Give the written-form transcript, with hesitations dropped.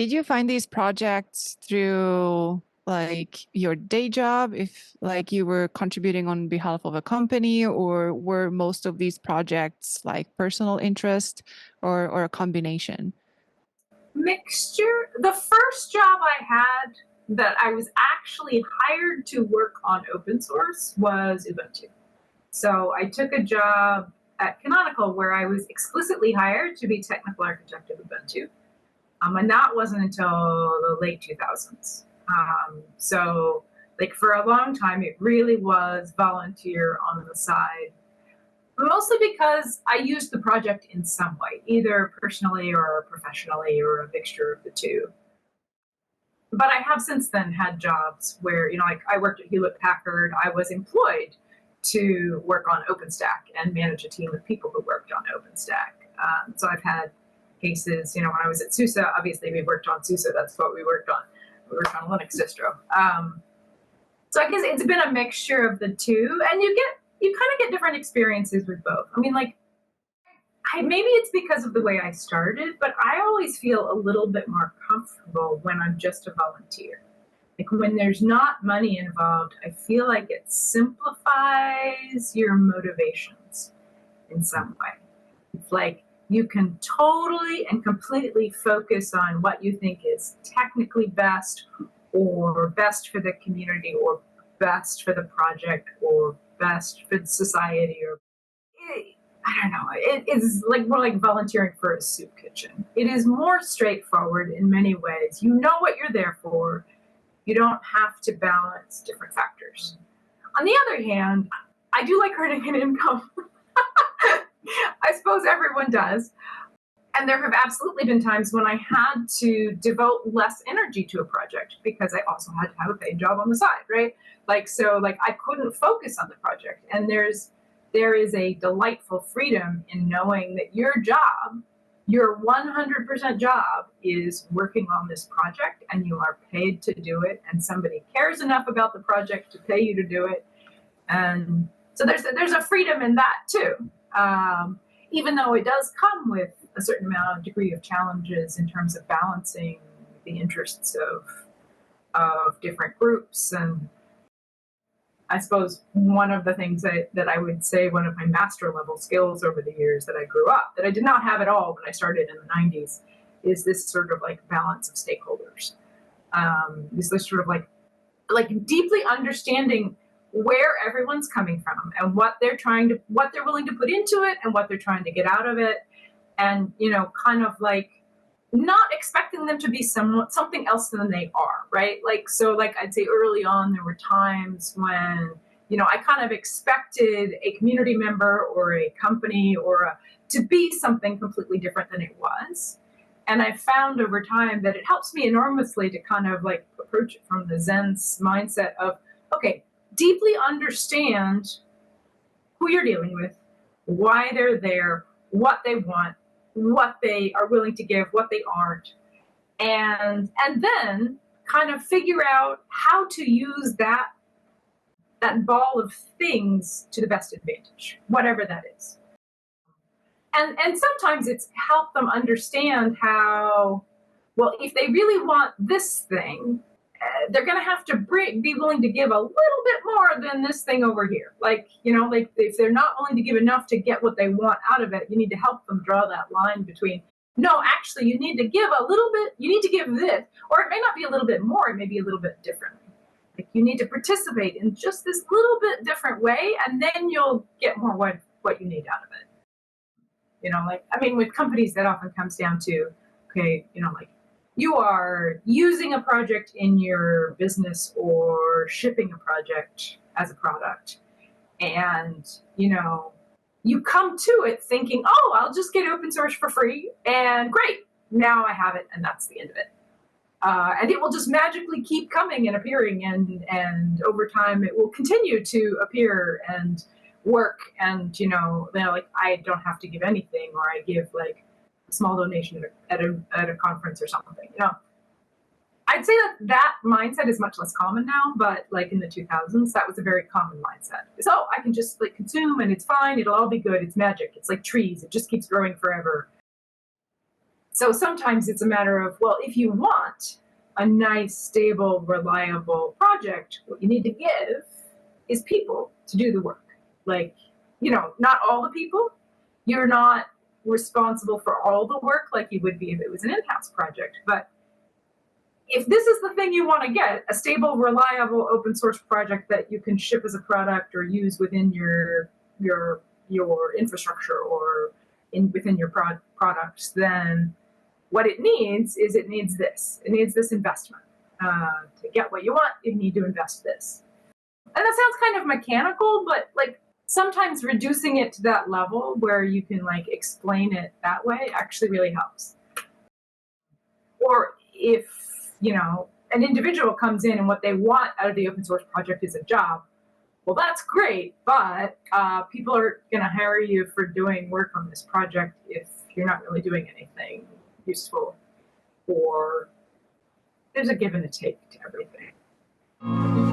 did you find these projects through like your day job, if like you were contributing on behalf of a company, or were most of these projects like personal interest or a combination? Mixture. The first job I had that I was actually hired to work on open source was Ubuntu. So I took a job at Canonical where I was explicitly hired to be technical architect of Ubuntu. And that wasn't until the late 2000s. So like for a long time, it really was volunteer on the side, mostly because I used the project in some way, either personally or professionally or a mixture of the two. But I have since then had jobs where, like I worked at Hewlett Packard, I was employed to work on OpenStack and manage a team of people who worked on OpenStack. So I've had cases, when I was at SUSE, obviously we worked on SUSE, that's what we worked on. We worked on a Linux distro. So I guess it's been a mixture of the two, and you kind of get different experiences with both. I mean, like, maybe it's because of the way I started, but I always feel a little bit more comfortable when I'm just a volunteer. Like when there's not money involved, I feel like it simplifies your motivations in some way. It's like you can totally and completely focus on what you think is technically best or best for the community or best for the project or best for society, or I don't know. It is like more like volunteering for a soup kitchen. It is more straightforward in many ways. You know what you're there for. You don't have to balance different factors. On the other hand, I do like earning an income. I suppose everyone does. And there have absolutely been times when I had to devote less energy to a project because I also had to have a paid job on the side, right? So I couldn't focus on the project. And there is a delightful freedom in knowing that your 100% job is working on this project and you are paid to do it, and somebody cares enough about the project to pay you to do it. And so there's a freedom in that too. Even though it does come with a certain degree of challenges in terms of balancing the interests of different groups. And I suppose one of the things that I would say, one of my master level skills over the years that I grew up, that I did not have at all when I started in the 90s, is this sort of like balance of stakeholders. This sort of like deeply understanding where everyone's coming from and what they're willing to put into it and what they're trying to get out of it. And, kind of like not expecting them to be something else than they are, right? So I'd say early on, there were times when, I kind of expected a community member or a company to be something completely different than it was. And I found over time that it helps me enormously to kind of like approach it from the Zen mindset of, okay, deeply understand who you're dealing with, why they're there, what they want, what they are willing to give, what they aren't, and then kind of figure out how to use that ball of things to the best advantage, whatever that is. And sometimes it's help them understand how, well, if they really want this thing, they're going to have to be willing to give a little bit more than this thing over here. If they're not willing to give enough to get what they want out of it, you need to help them draw that line between, no, actually, you need to give a little bit, you need to give this, or it may not be a little bit more, it may be a little bit differently. You need to participate in just this little bit different way, and then you'll get more what you need out of it. With companies, that often comes down to, okay, you are using a project in your business or shipping a project as a product. And, you come to it thinking, oh, I'll just get open source for free. And great, now I have it, and that's the end of it. And it will just magically keep coming and appearing. And over time, it will continue to appear and work. And, I don't have to give anything, or I give a small donation at a conference or something. I'd say that mindset is much less common now, but in the 2000s, that was a very common mindset. So I can just consume and it's fine. It'll all be good. It's magic. It's like trees. It just keeps growing forever. So sometimes it's a matter of, well, if you want a nice, stable, reliable project, what you need to give is people to do the work. Like, not all the people. You're not responsible for all the work like you would be if it was an in-house project. But if this is the thing you want to get, a stable, reliable, open source project that you can ship as a product or use within your infrastructure or within your products, then what it needs is this. It needs this investment. To get what you want, you need to invest this. And that sounds kind of mechanical, but like sometimes reducing it to that level where you can like explain it that way actually really helps. Or if, an individual comes in and what they want out of the open source project is a job, well, that's great, but people are going to hire you for doing work on this project if you're not really doing anything useful, or there's a give and a take to everything.